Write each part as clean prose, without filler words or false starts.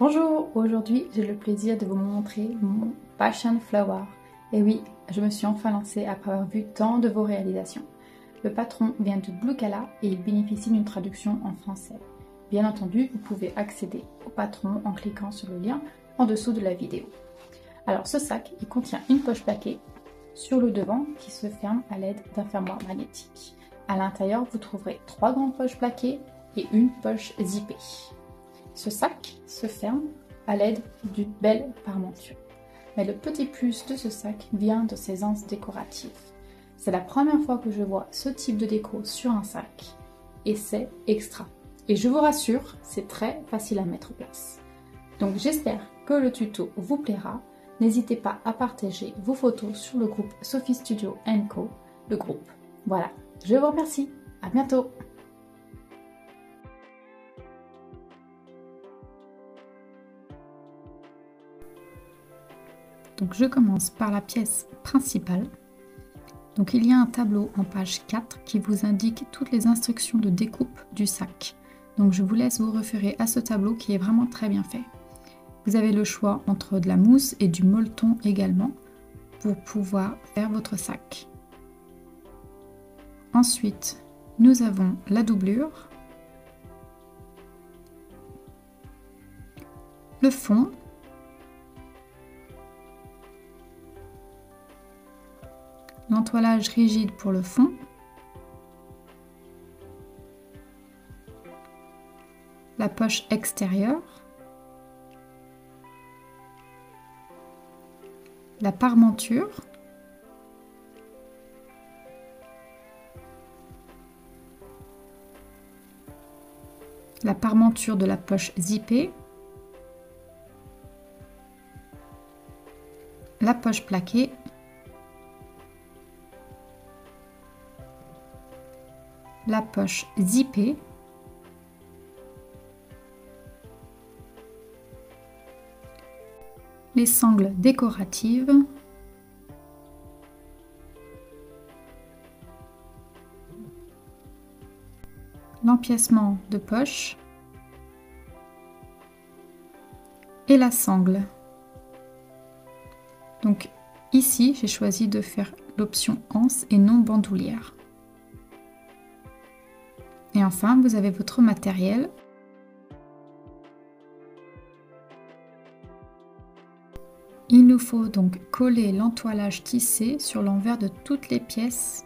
Bonjour, aujourd'hui j'ai le plaisir de vous montrer mon Passion Flower. Et oui, je me suis enfin lancée après avoir vu tant de vos réalisations. Le patron vient de Bluecala et il bénéficie d'une traduction en français. Bien entendu, vous pouvez accéder au patron en cliquant sur le lien en dessous de la vidéo. Alors ce sac, il contient une poche plaquée sur le devant qui se ferme à l'aide d'un fermoir magnétique. À l'intérieur, vous trouverez 3 grandes poches plaquées et une poche zippée. Ce sac se ferme à l'aide d'une belle parmenture. Mais le petit plus de ce sac vient de ses anses décoratives. C'est la première fois que je vois ce type de déco sur un sac et c'est extra. Et je vous rassure, c'est très facile à mettre en place. Donc j'espère que le tuto vous plaira. N'hésitez pas à partager vos photos sur le groupe Sophie Studio & Co, le groupe. Voilà, je vous remercie. À bientôt. Donc je commence par la pièce principale. Donc il y a un tableau en page 4 qui vous indique toutes les instructions de découpe du sac. Donc je vous laisse vous référer à ce tableau qui est vraiment très bien fait. Vous avez le choix entre de la mousse et du molleton également pour pouvoir faire votre sac. Ensuite, nous avons la doublure, le fond, l'entoilage rigide pour le fond, la poche extérieure, la parmenture, la parmenture de la poche zippée, la poche plaquée, la poche zippée, les sangles décoratives, l'empiècement de poche et la sangle. Donc ici, j'ai choisi de faire l'option anse et non bandoulière. Et enfin, vous avez votre matériel. Il nous faut donc coller l'entoilage tissé sur l'envers de toutes les pièces.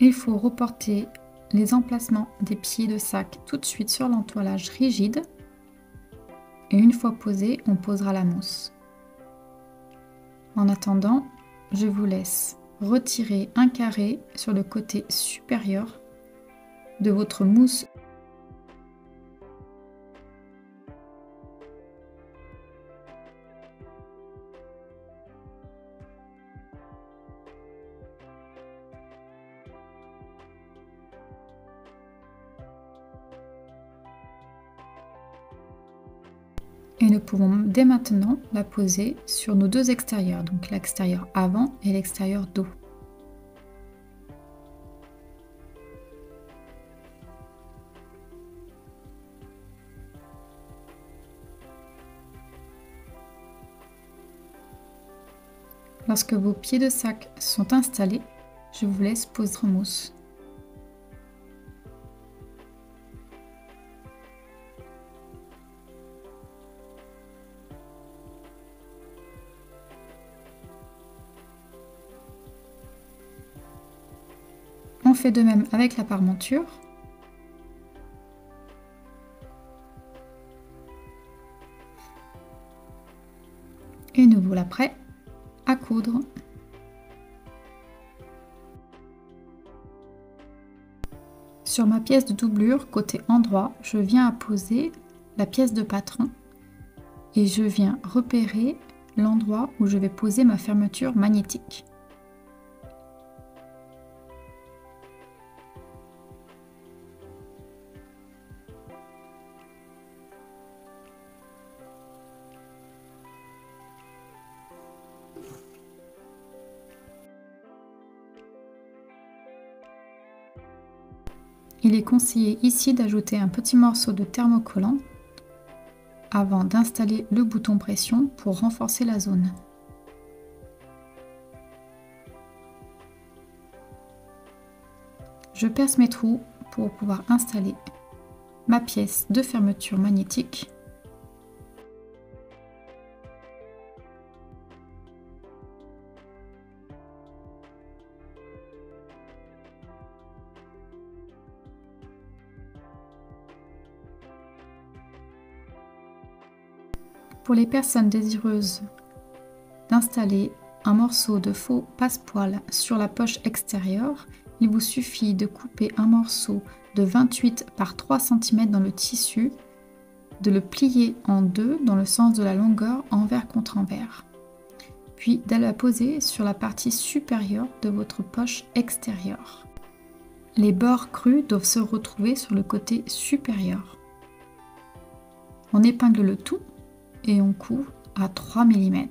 Il faut reporter les emplacements des pieds de sac tout de suite sur l'entoilage rigide et une fois posé, on posera la mousse. En attendant, je vous laisse retirer un carré sur le côté supérieur de votre mousse. Et nous pouvons dès maintenant la poser sur nos deux extérieurs, donc l'extérieur avant et l'extérieur dos. Lorsque vos pieds de sac sont installés, je vous laisse poser votre mousse. On fait de même avec la parmenture. Et nous voilà prêts à coudre. Sur ma pièce de doublure, côté endroit, je viens à poser la pièce de patron et je viens repérer l'endroit où je vais poser ma fermeture magnétique. Il est conseillé ici d'ajouter un petit morceau de thermocollant avant d'installer le bouton pression pour renforcer la zone. Je perce mes trous pour pouvoir installer ma pièce de fermeture magnétique. Pour les personnes désireuses d'installer un morceau de faux passepoil sur la poche extérieure, il vous suffit de couper un morceau de 28 par 3 cm dans le tissu, de le plier en deux dans le sens de la longueur envers contre envers, puis d'aller la poser sur la partie supérieure de votre poche extérieure. Les bords crus doivent se retrouver sur le côté supérieur. On épingle le tout et on coud à 3 mm.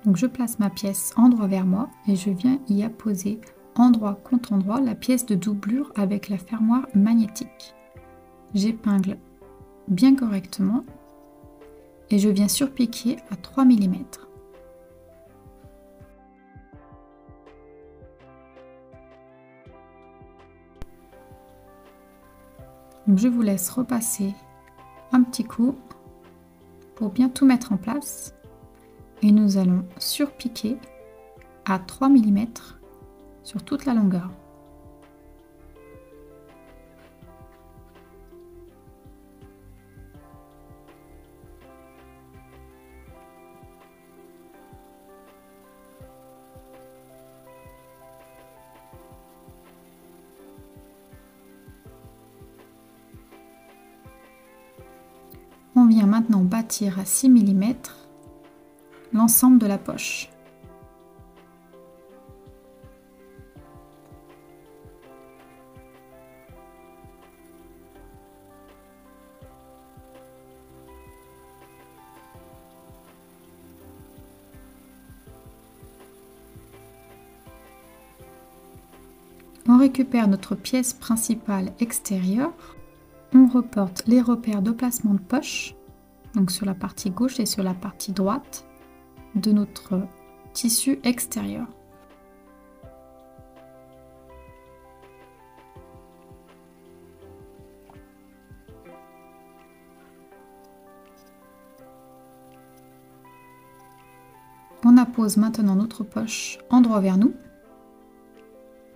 Donc je place ma pièce endroit vers moi et je viens y apposer endroit contre endroit la pièce de doublure avec la fermoire magnétique. J'épingle bien correctement et je viens surpiquer à 3 mm. Donc je vous laisse repasser un petit coup pour bien tout mettre en place. Et nous allons surpiquer à 3 mm sur toute la longueur. On vient maintenant bâtir à 6 mm l'ensemble de la poche. On récupère notre pièce principale extérieure. On reporte les repères de placement de poche, donc sur la partie gauche et sur la partie droite de notre tissu extérieur. On appose maintenant notre poche endroit vers nous.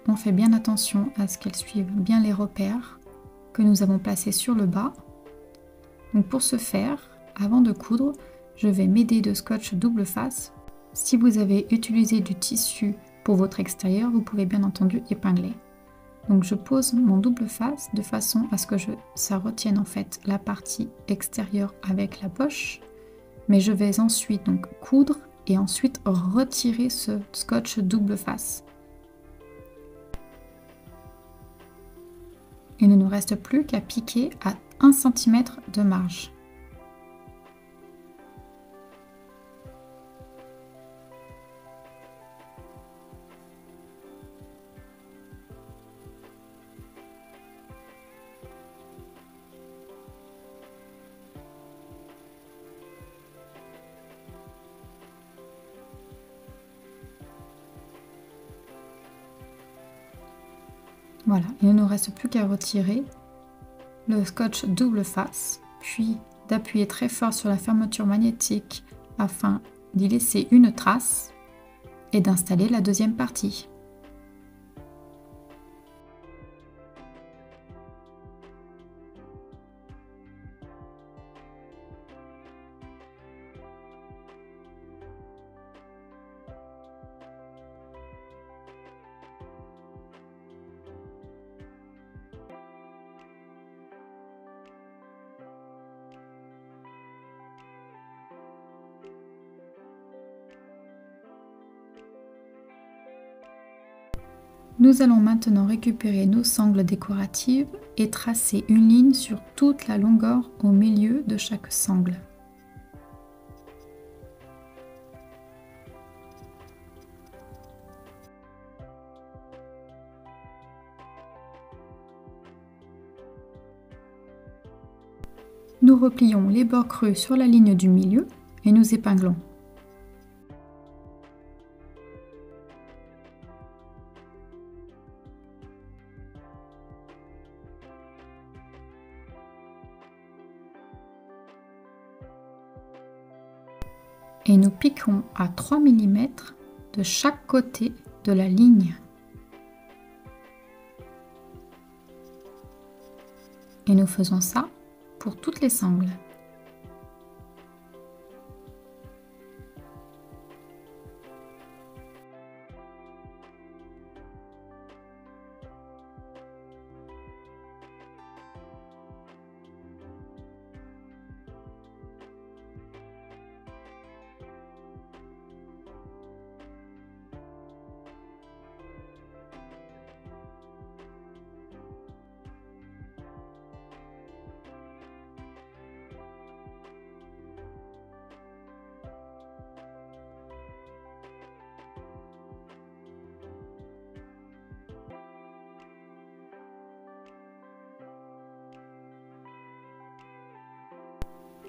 On fait bien attention à ce qu'elle suive bien les repères que nous avons placés sur le bas. Donc pour ce faire, avant de coudre, je vais m'aider de scotch double face. Si vous avez utilisé du tissu pour votre extérieur, vous pouvez bien entendu épingler. Donc je pose mon double face de façon à ce que ça retienne en fait la partie extérieure avec la poche. Mais je vais ensuite donc coudre et ensuite retirer ce scotch double face. Il ne nous reste plus qu'à piquer à 1 cm de marge. Voilà, il ne nous reste plus qu'à retirer le scotch double face, puis d'appuyer très fort sur la fermeture magnétique afin d'y laisser une trace et d'installer la deuxième partie. Nous allons maintenant récupérer nos sangles décoratives et tracer une ligne sur toute la longueur au milieu de chaque sangle. Nous replions les bords creux sur la ligne du milieu et nous épinglons. Et nous piquons à 3 mm de chaque côté de la ligne. Et nous faisons ça pour toutes les sangles.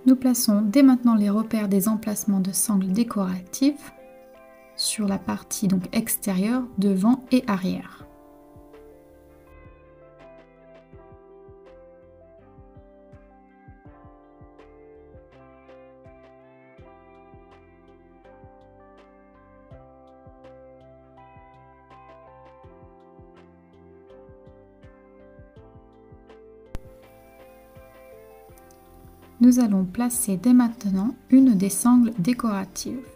Nous plaçons dès maintenant les repères des emplacements de sangles décoratives sur la partie donc extérieure, devant et arrière. Nous allons placer dès maintenant une des sangles décoratives.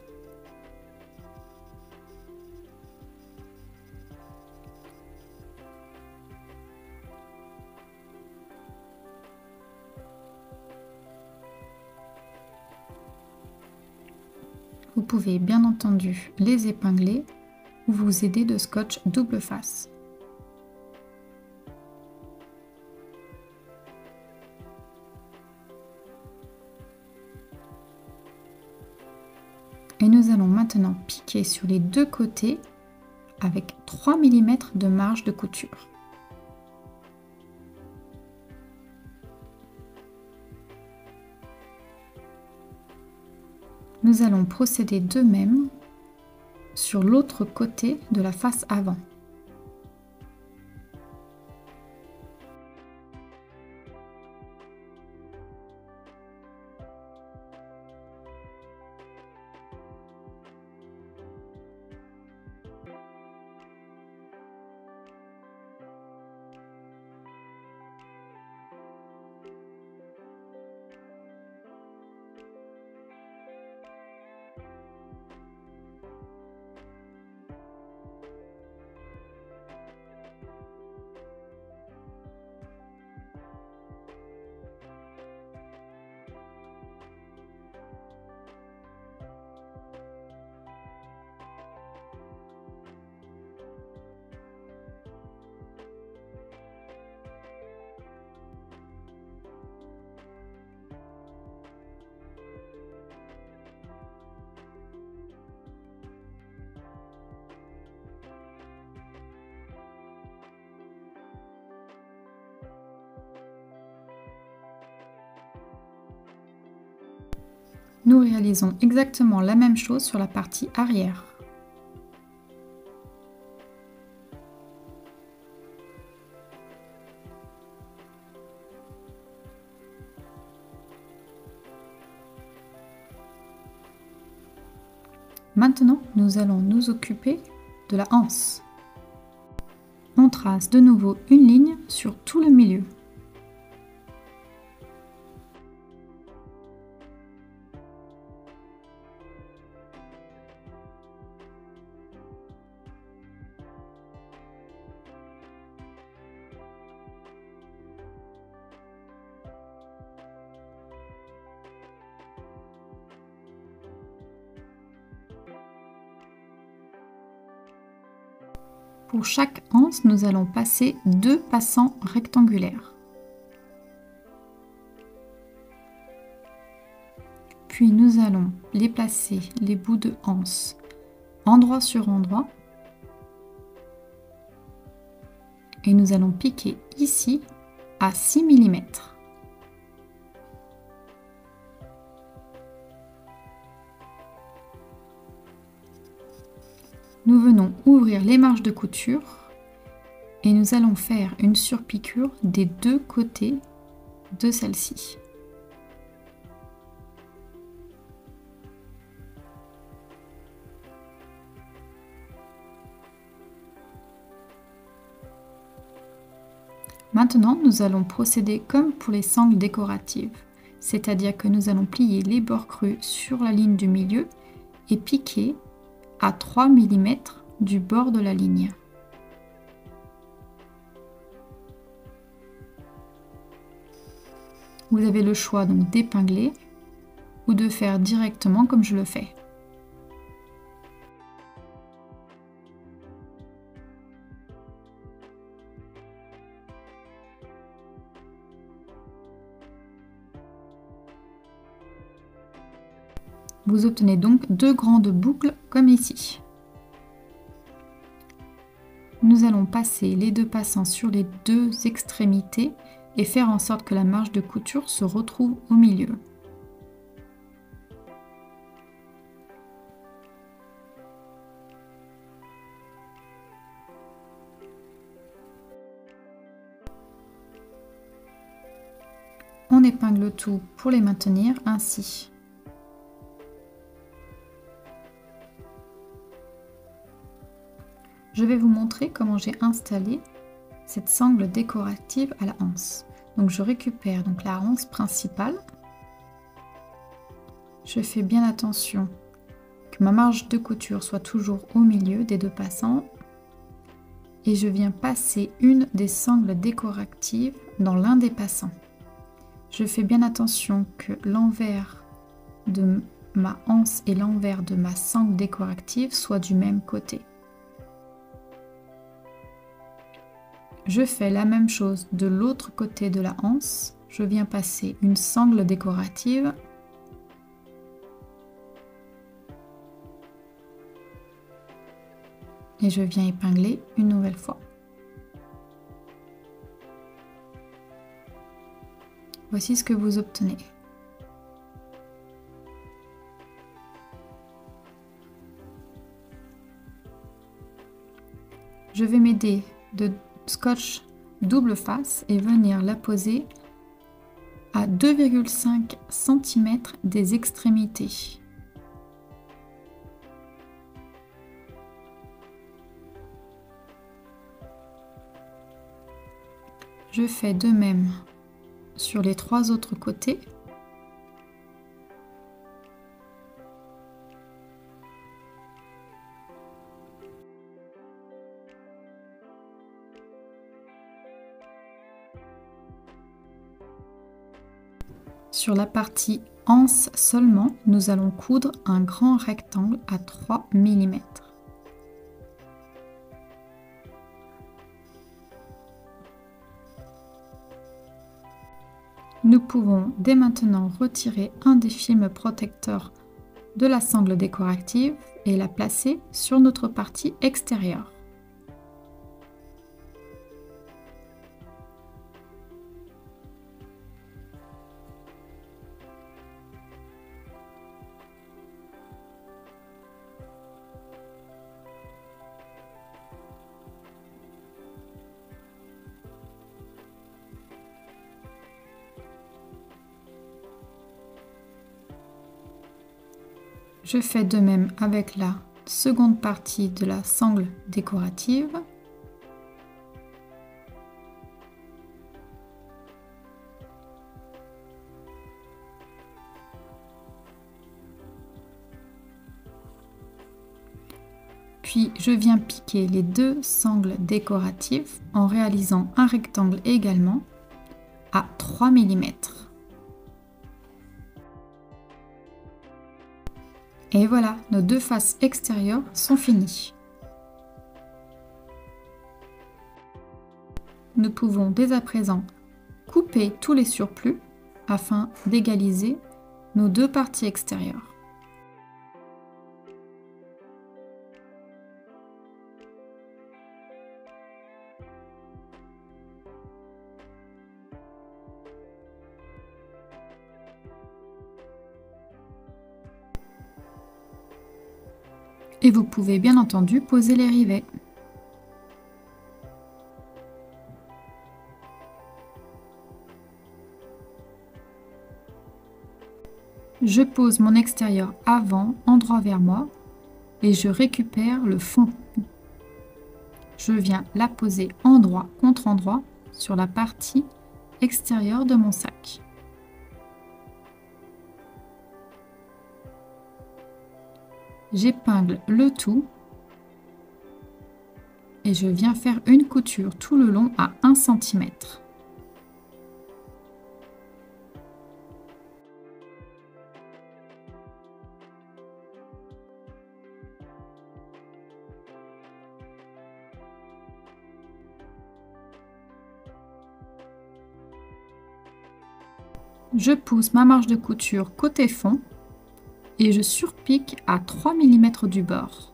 Vous pouvez bien entendu les épingler ou vous aider de scotch double face. Et nous allons maintenant piquer sur les deux côtés avec 3 mm de marge de couture. Nous allons procéder de même sur l'autre côté de la face avant. Nous réalisons exactement la même chose sur la partie arrière. Maintenant, nous allons nous occuper de la anse. On trace de nouveau une ligne sur tout le milieu. Pour chaque anse, nous allons passer 2 passants rectangulaires. Puis nous allons les placer, les bouts de anse, endroit sur endroit. Et nous allons piquer ici à 6 mm. Nous venons ouvrir les marges de couture et nous allons faire une surpiqûre des 2 côtés de celle-ci. Maintenant, nous allons procéder comme pour les sangles décoratives, c'est-à-dire que nous allons plier les bords creux sur la ligne du milieu et piquer à 3 mm du bord de la ligne. Vous avez le choix donc d'épingler ou de faire directement comme je le fais. Vous obtenez donc 2 grandes boucles comme ici. Nous allons passer les 2 passants sur les 2 extrémités et faire en sorte que la marge de couture se retrouve au milieu. On épingle tout pour les maintenir ainsi. Je vais vous montrer comment j'ai installé cette sangle décorative à la anse. Donc je récupère donc la anse principale. Je fais bien attention que ma marge de couture soit toujours au milieu des 2 passants. Et je viens passer une des sangles décoratives dans l'un des passants. Je fais bien attention que l'envers de ma anse et l'envers de ma sangle décorative soient du même côté. Je fais la même chose de l'autre côté de la anse. Je viens passer une sangle décorative et je viens épingler une nouvelle fois. Voici ce que vous obtenez. Je vais m'aider de scotch double face et venir la poser à 2,5 cm des extrémités. Je fais de même sur les 3 autres côtés. Sur la partie anse seulement, nous allons coudre un grand rectangle à 3 mm. Nous pouvons dès maintenant retirer un des films protecteurs de la sangle décorative et la placer sur notre partie extérieure. Je fais de même avec la seconde partie de la sangle décorative. Puis je viens piquer les 2 sangles décoratives en réalisant un rectangle également à 3 mm. Et voilà, nos 2 faces extérieures sont finies. nous pouvons dès à présent couper tous les surplus afin d'égaliser nos deux parties extérieures. Et vous pouvez bien entendu poser les rivets. Je pose mon extérieur avant, endroit vers moi, et je récupère le fond. Je viens la poser endroit contre endroit sur la partie extérieure de mon sac. J'épingle le tout et je viens faire une couture tout le long à 1 cm. Je pousse ma marge de couture côté fond et je surpique à 3 mm du bord.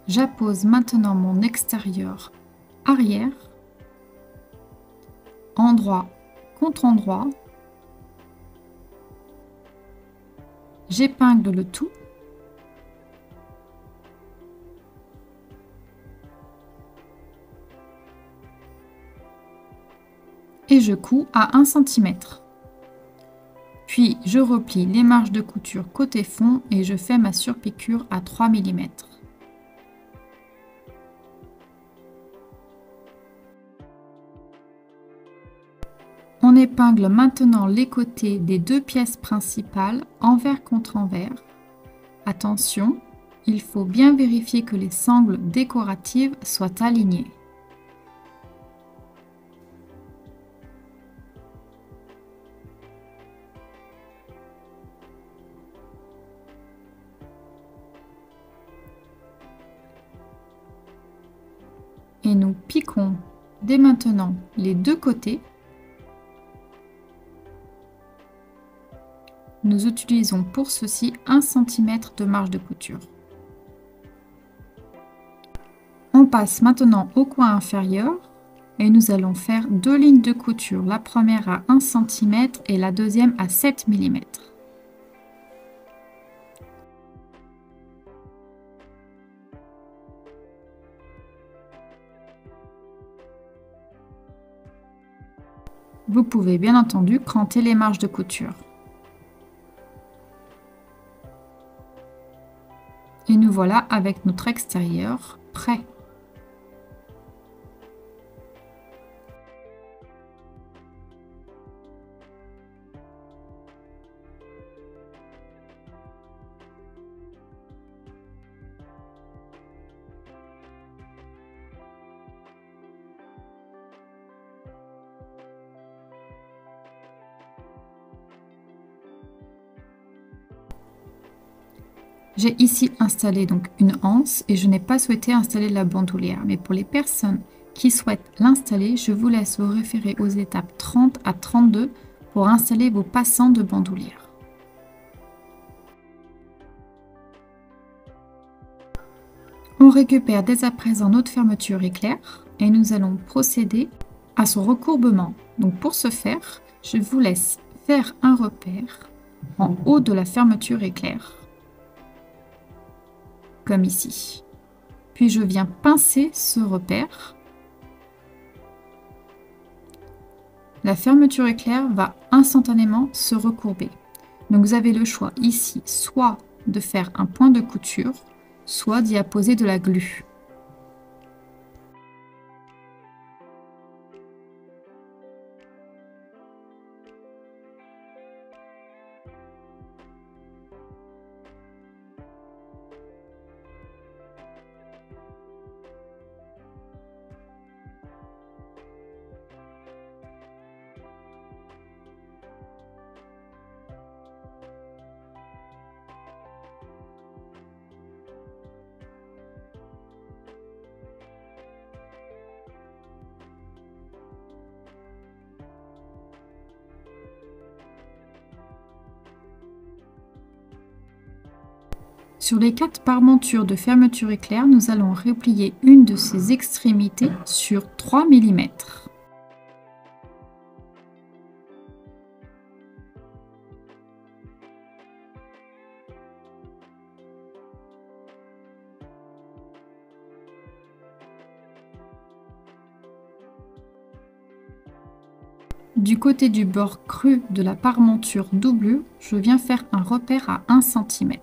J'appose maintenant mon extérieur arrière, endroit contre endroit. J'épingle le tout. Et je couds à 1 cm. Puis je replie les marges de couture côté fond et je fais ma surpiqûre à 3 mm. On épingle maintenant les côtés des deux pièces principales envers contre envers. Attention, il faut bien vérifier que les sangles décoratives soient alignées. Et nous piquons dès maintenant les deux côtés. Nous utilisons pour ceci 1 cm de marge de couture. On passe maintenant au coin inférieur et nous allons faire deux lignes de couture, la première à 1 cm et la deuxième à 7 mm. Vous pouvez bien entendu cranter les marges de couture. Et nous voilà avec notre extérieur prêt. J'ai ici installé donc une anse et je n'ai pas souhaité installer la bandoulière. Mais pour les personnes qui souhaitent l'installer, je vous laisse vous référer aux étapes 30 à 32 pour installer vos passants de bandoulière. On récupère dès à présent notre fermeture éclair et nous allons procéder à son recourbement. Donc pour ce faire, je vous laisse faire un repère en haut de la fermeture éclair. Comme ici. Puis je viens pincer ce repère la fermeture éclair va instantanément se recourber. Donc vous avez le choix ici, soit de faire un point de couture, soit d'y apposer de la glu. Sur les 4 parmentures de fermeture éclair, nous allons replier une de ces extrémités sur 3 mm. Du côté du bord cru de la parmenture doublure, je viens faire un repère à 1 cm.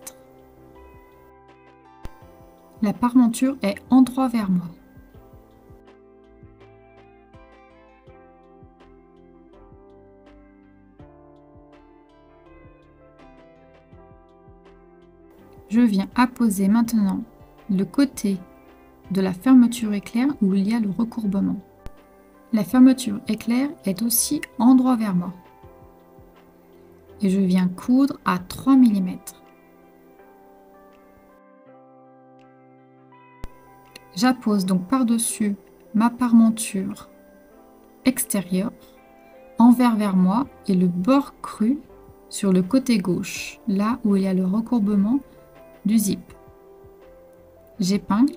La parmenture est endroit vers moi. Je viens apposer maintenant le côté de la fermeture éclair où il y a le recourbement. La fermeture éclair est aussi endroit vers moi. Et je viens coudre à 3 mm. J'appose donc par-dessus ma parmenture extérieure, envers vers moi et le bord cru sur le côté gauche, là où il y a le recourbement du zip. J'épingle.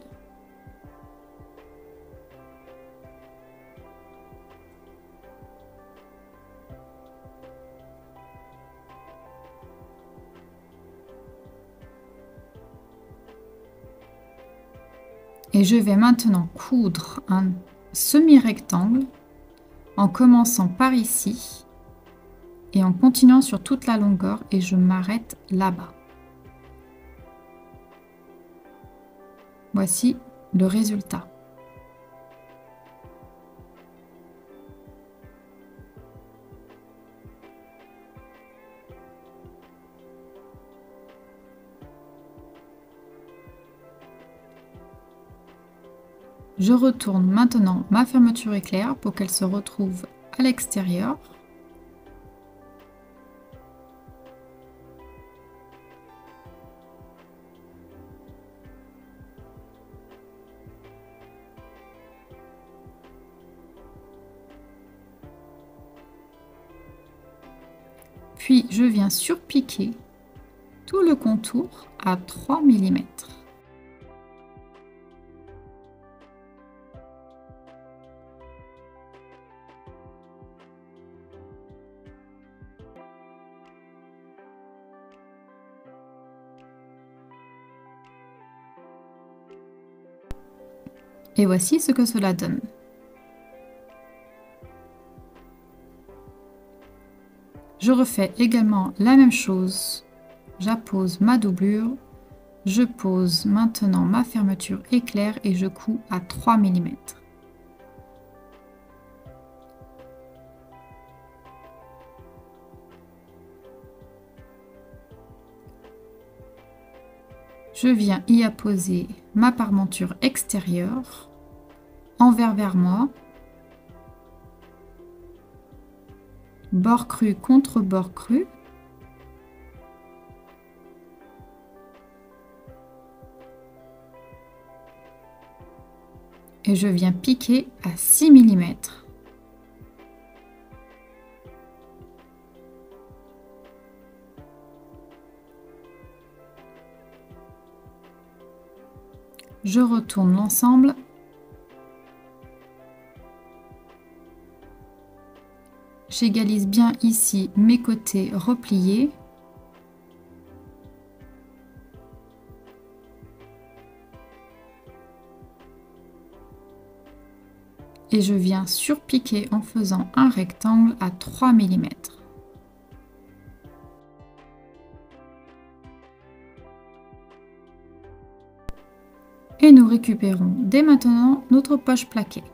Et je vais maintenant coudre un semi-rectangle en commençant par ici et en continuant sur toute la longueur et je m'arrête là-bas. Voici le résultat. Je retourne maintenant ma fermeture éclair pour qu'elle se retrouve à l'extérieur. Puis je viens surpiquer tout le contour à 3 mm. Et voici ce que cela donne. Je refais également la même chose. J'appose ma doublure, je pose maintenant ma fermeture éclair et je couds à 3 mm. Je viens y apposer ma parmenture extérieure, envers vers moi, bord cru contre bord cru. Et je viens piquer à 6 mm. Je retourne l'ensemble. J'égalise bien ici mes côtés repliés. Et je viens surpiquer en faisant un rectangle à 3 mm. Et nous récupérons dès maintenant notre poche plaquée.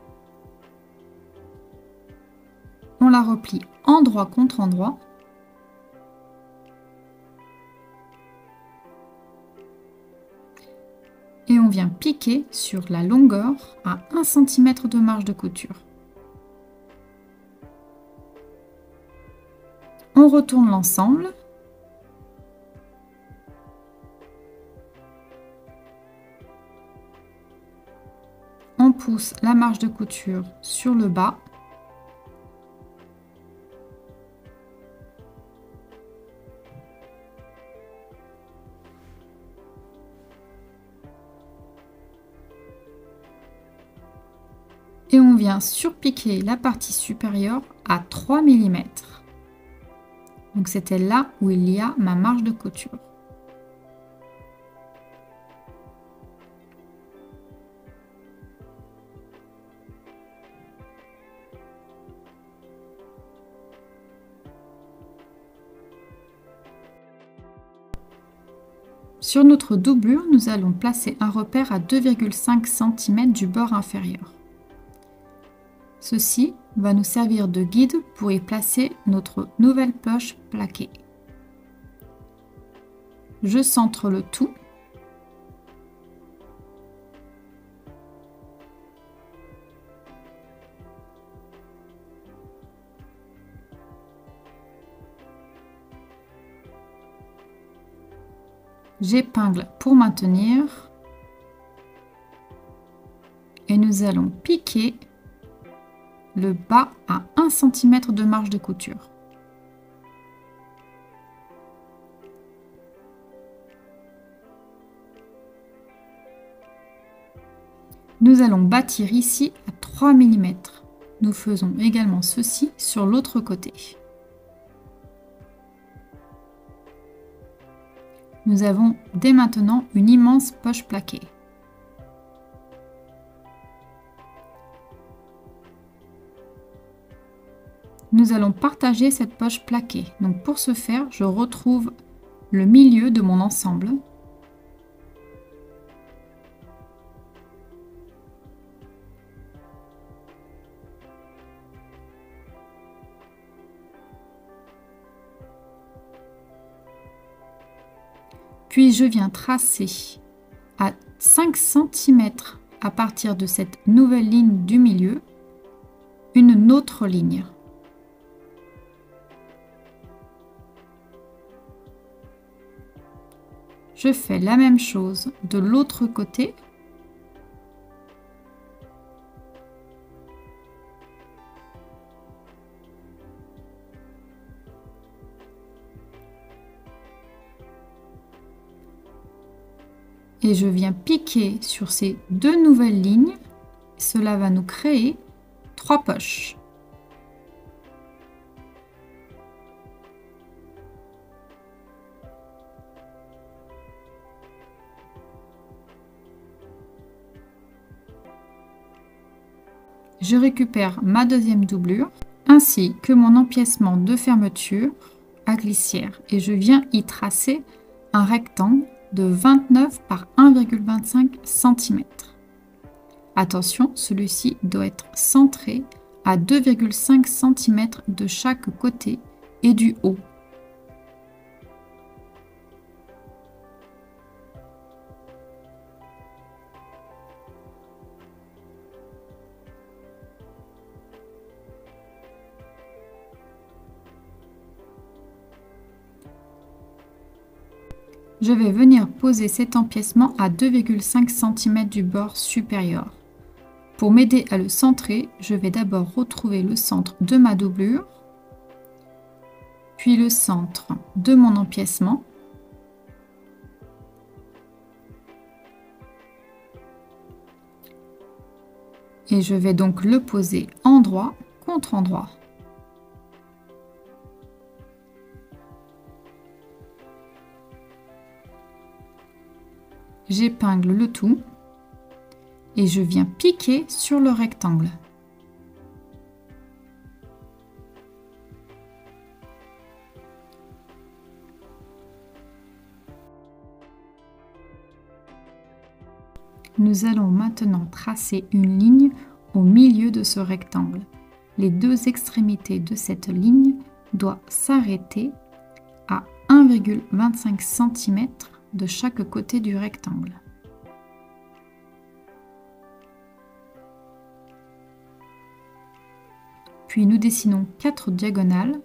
On la replie endroit contre endroit. Et on vient piquer sur la longueur à 1 cm de marge de couture. On retourne l'ensemble. On pousse la marge de couture sur le bas. Et on vient surpiquer la partie supérieure à 3 mm. Donc c'était là où il y a ma marge de couture. Sur notre doublure, nous allons placer un repère à 2,5 cm du bord inférieur. Ceci va nous servir de guide pour y placer notre nouvelle poche plaquée. Je centre le tout. J'épingle pour maintenir. Et nous allons piquer le bas à 1 cm de marge de couture. Nous allons bâtir ici à 3 mm. Nous faisons également ceci sur l'autre côté. Nous avons dès maintenant une immense poche plaquée. Nous allons partager cette poche plaquée. Donc pour ce faire, je retrouve le milieu de mon ensemble. Puis je viens tracer à 5 cm à partir de cette nouvelle ligne du milieu, une autre ligne. Je fais la même chose de l'autre côté. Et je viens piquer sur ces deux nouvelles lignes. Cela va nous créer 3 poches. Je récupère ma deuxième doublure ainsi que mon empiècement de fermeture à glissière et je viens y tracer un rectangle de 29 par 1,25 cm. Attention, celui-ci doit être centré à 2,5 cm de chaque côté et du haut. Je vais venir poser cet empiècement à 2,5 cm du bord supérieur. Pour m'aider à le centrer, je vais d'abord retrouver le centre de ma doublure, puis le centre de mon empiècement. Et je vais donc le poser endroit contre endroit. J'épingle le tout et je viens piquer sur le rectangle. Nous allons maintenant tracer une ligne au milieu de ce rectangle. Les deux extrémités de cette ligne doivent s'arrêter à 1,25 cm de chaque côté du rectangle. Puis nous dessinons 4 diagonales.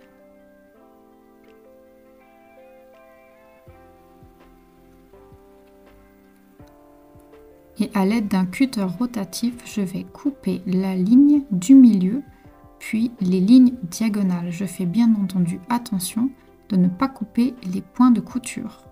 Et à l'aide d'un cutter rotatif, je vais couper la ligne du milieu, puis les lignes diagonales. Je fais bien entendu attention de ne pas couper les points de couture.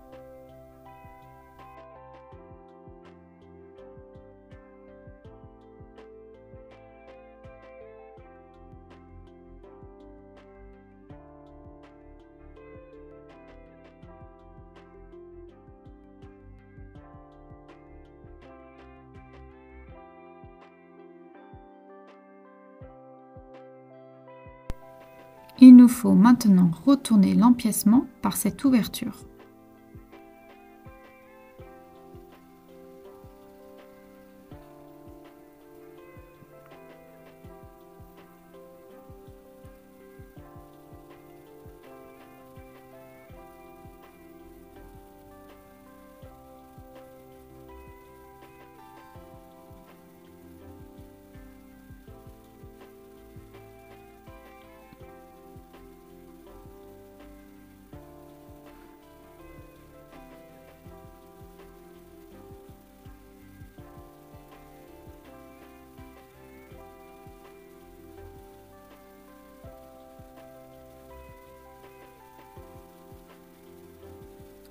Il nous faut maintenant retourner l'empiècement par cette ouverture.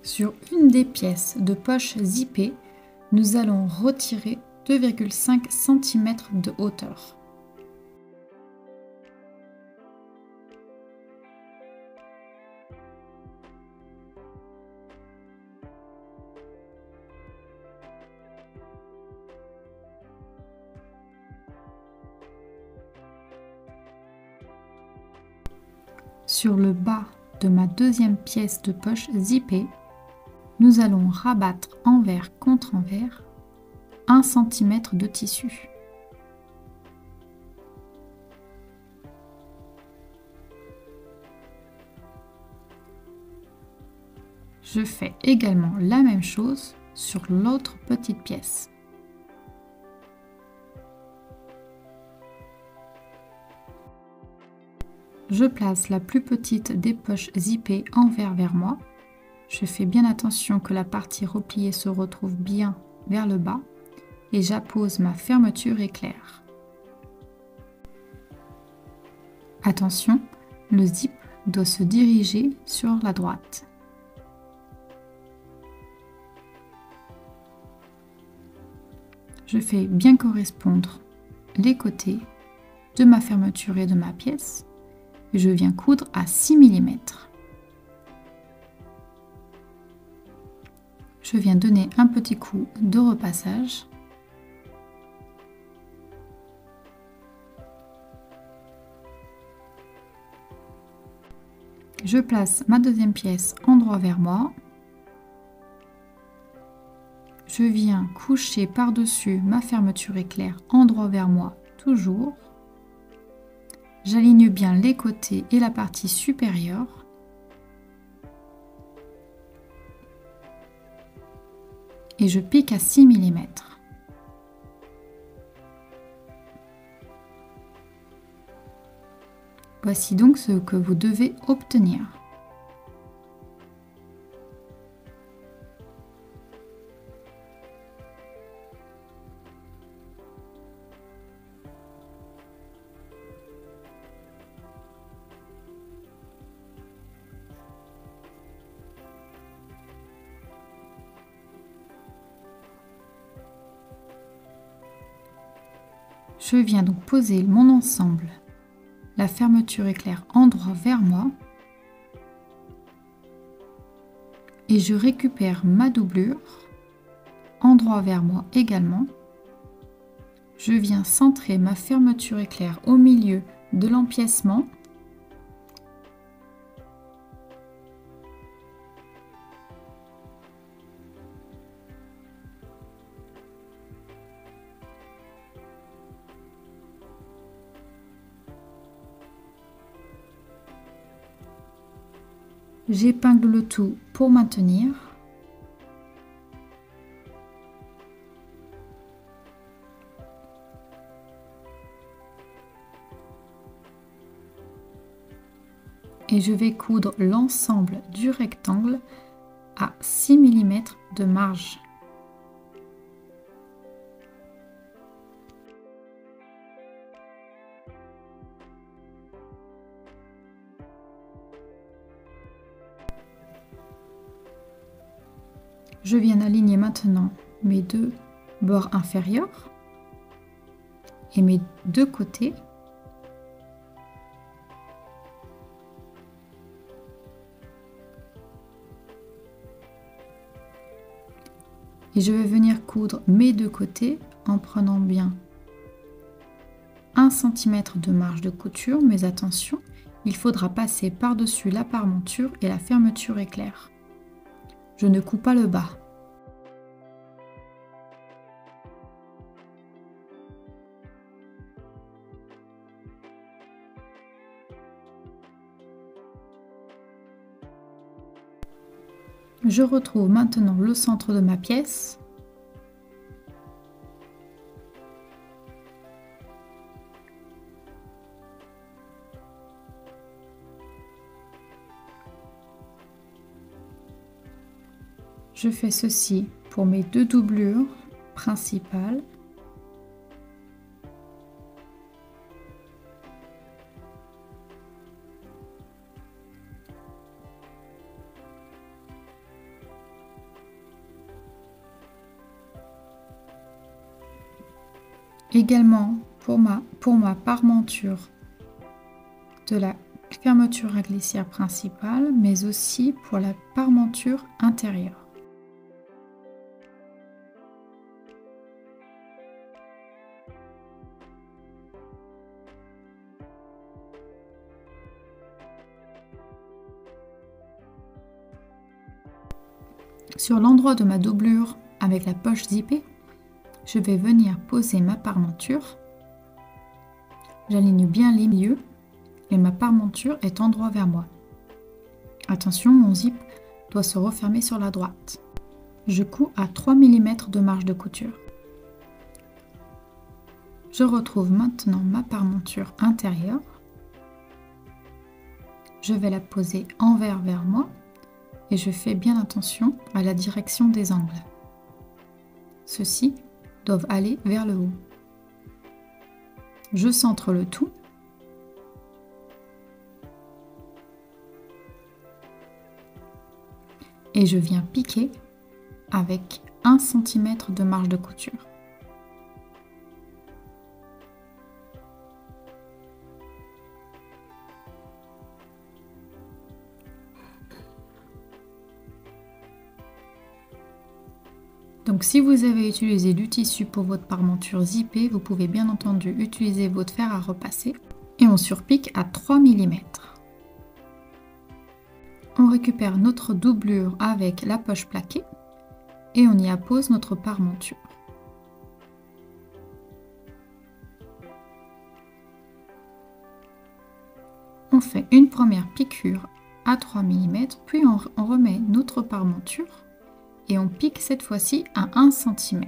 Sur une des pièces de poche zippée, nous allons retirer 2,5 cm de hauteur. Sur le bas de ma deuxième pièce de poche zippée, nous allons rabattre envers contre envers 1 cm de tissu. Je fais également la même chose sur l'autre petite pièce. Je place la plus petite des poches zippées envers vers moi. Je fais bien attention que la partie repliée se retrouve bien vers le bas et j'appose ma fermeture éclair. Attention, le zip doit se diriger sur la droite. Je fais bien correspondre les côtés de ma fermeture et de ma pièce et je viens coudre à 6 mm. Je viens donner un petit coup de repassage. Je place ma deuxième pièce endroit vers moi. Je viens coucher par-dessus ma fermeture éclair endroit vers moi toujours. J'aligne bien les côtés et la partie supérieure. Et je pique à 6 mm. Voici donc ce que vous devez obtenir. Je viens donc poser mon ensemble, la fermeture éclair endroit vers moi et je récupère ma doublure endroit vers moi également. Je viens centrer ma fermeture éclair au milieu de l'empiècement. J'épingle le tout pour maintenir. Et je vais coudre l'ensemble du rectangle à 6 mm de marge. Je viens aligner maintenant mes deux bords inférieurs et mes deux côtés. Et je vais venir coudre mes deux côtés en prenant bien 1 cm de marge de couture, mais attention, il faudra passer par-dessus la parmenture et la fermeture éclair. Je ne couds pas le bas. Je retrouve maintenant le centre de ma pièce. Je fais ceci pour mes deux doublures principales. Également pour ma parmenture de la fermeture à glissière principale, mais aussi pour la parmenture intérieure. Sur l'endroit de ma doublure avec la poche zippée, je vais venir poser ma parmenture. J'aligne bien les milieux et ma parmenture est en droit vers moi. Attention, mon zip doit se refermer sur la droite. Je couds à 3 mm de marge de couture. Je retrouve maintenant ma parmenture intérieure. Je vais la poser envers vers moi et je fais bien attention à la direction des angles. Ceux-ci doivent aller vers le haut. Je centre le tout. Et je viens piquer avec 1 cm de marge de couture. Donc si vous avez utilisé du tissu pour votre parmenture zippée, vous pouvez bien entendu utiliser votre fer à repasser. Et on surpique à 3 mm. On récupère notre doublure avec la poche plaquée et on y appose notre parmenture. On fait une première piqûre à 3 mm, puis on remet notre parmenture et on pique cette fois-ci à 1 cm.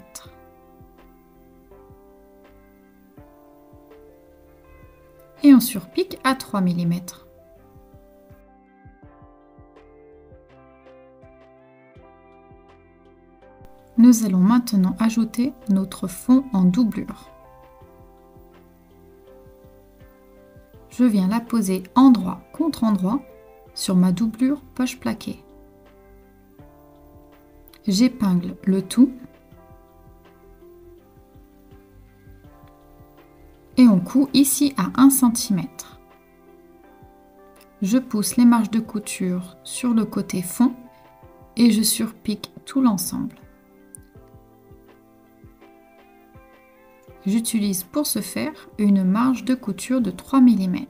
Et on surpique à 3 mm. Nous allons maintenant ajouter notre fond en doublure. Je viens la poser endroit contre endroit sur ma doublure poche plaquée. J'épingle le tout et on coud ici à 1 cm. Je pousse les marges de couture sur le côté fond et je surpique tout l'ensemble. J'utilise pour ce faire une marge de couture de 3 mm.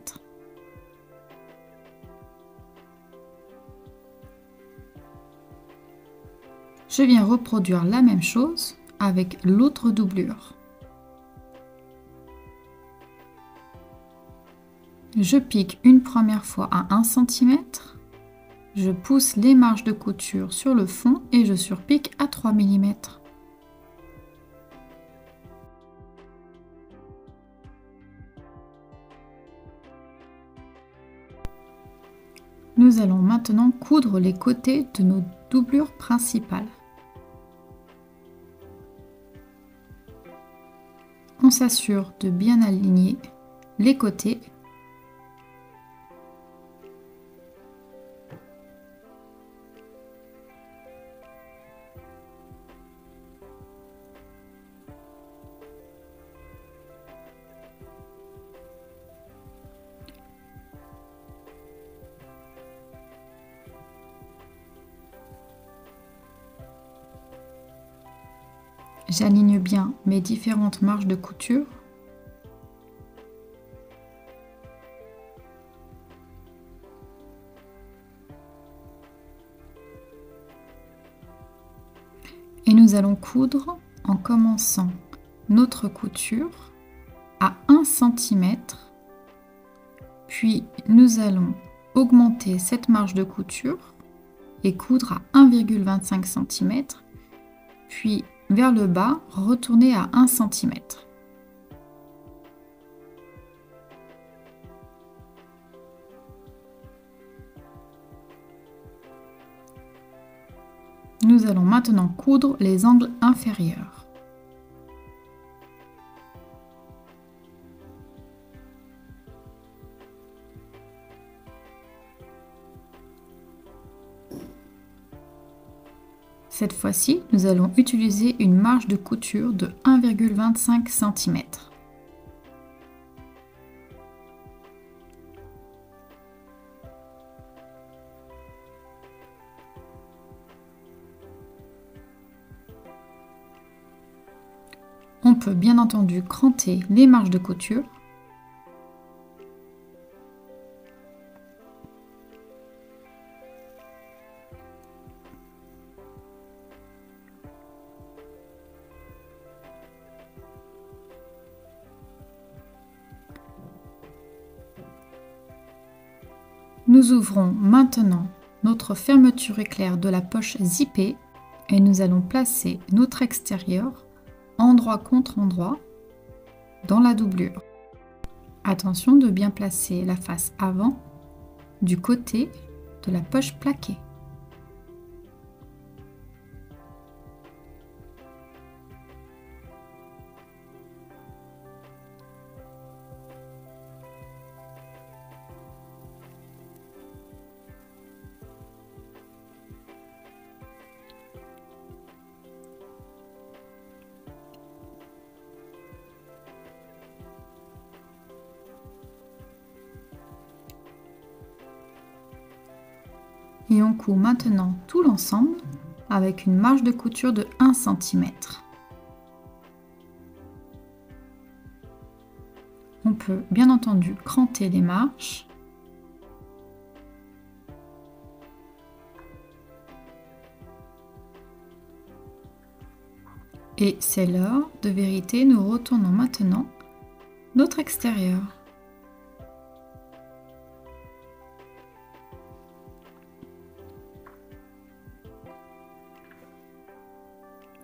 Je viens reproduire la même chose avec l'autre doublure. Je pique une première fois à 1 cm, Je pousse les marges de couture sur le fond et je surpique à 3 mm. Nous allons maintenant coudre les côtés de nos doublures principales. On s'assure de bien aligner les côtés. J'aligne bien mes différentes marges de couture. Et nous allons coudre en commençant notre couture à 1 cm, puis nous allons augmenter cette marge de couture et coudre à 1,25 cm, puis vers le bas, retourner à 1 cm. Nous allons maintenant coudre les angles inférieurs. Cette fois-ci, nous allons utiliser une marge de couture de 1,25 cm. On peut bien entendu cranter les marges de couture. Nous ouvrons maintenant notre fermeture éclair de la poche zippée et nous allons placer notre extérieur endroit contre endroit dans la doublure. Attention de bien placer la face avant du côté de la poche plaquée. Et on coud maintenant tout l'ensemble avec une marge de couture de 1 cm. On peut bien entendu cranter les marges. Et c'est l'heure de vérité, nous retournons maintenant notre extérieur.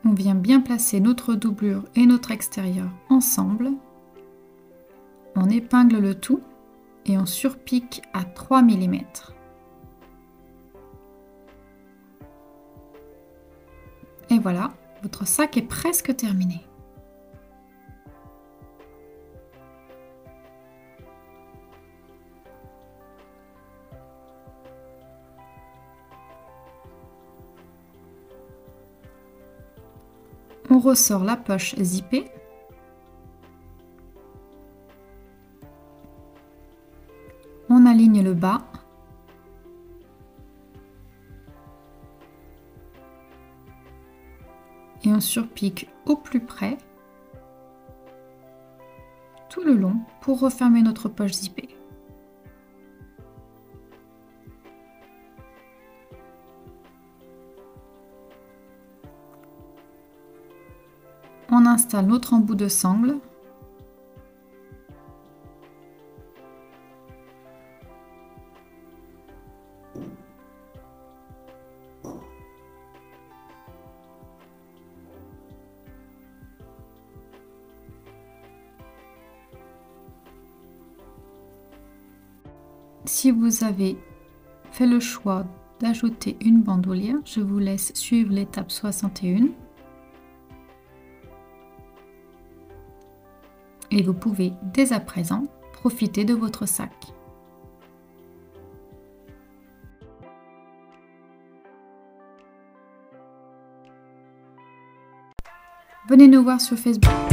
On vient bien placer notre doublure et notre extérieur ensemble. On épingle le tout et on surpique à 3 mm. Et voilà, votre sac est presque terminé. On ressort la poche zippée. On aligne le bas. Et on surpique au plus près tout le long pour refermer notre poche zippée. On installe notre embout de sangle. Si vous avez fait le choix d'ajouter une bandoulière, je vous laisse suivre l'étape 61. Et vous pouvez dès à présent profiter de votre sac. Venez nous voir sur Facebook.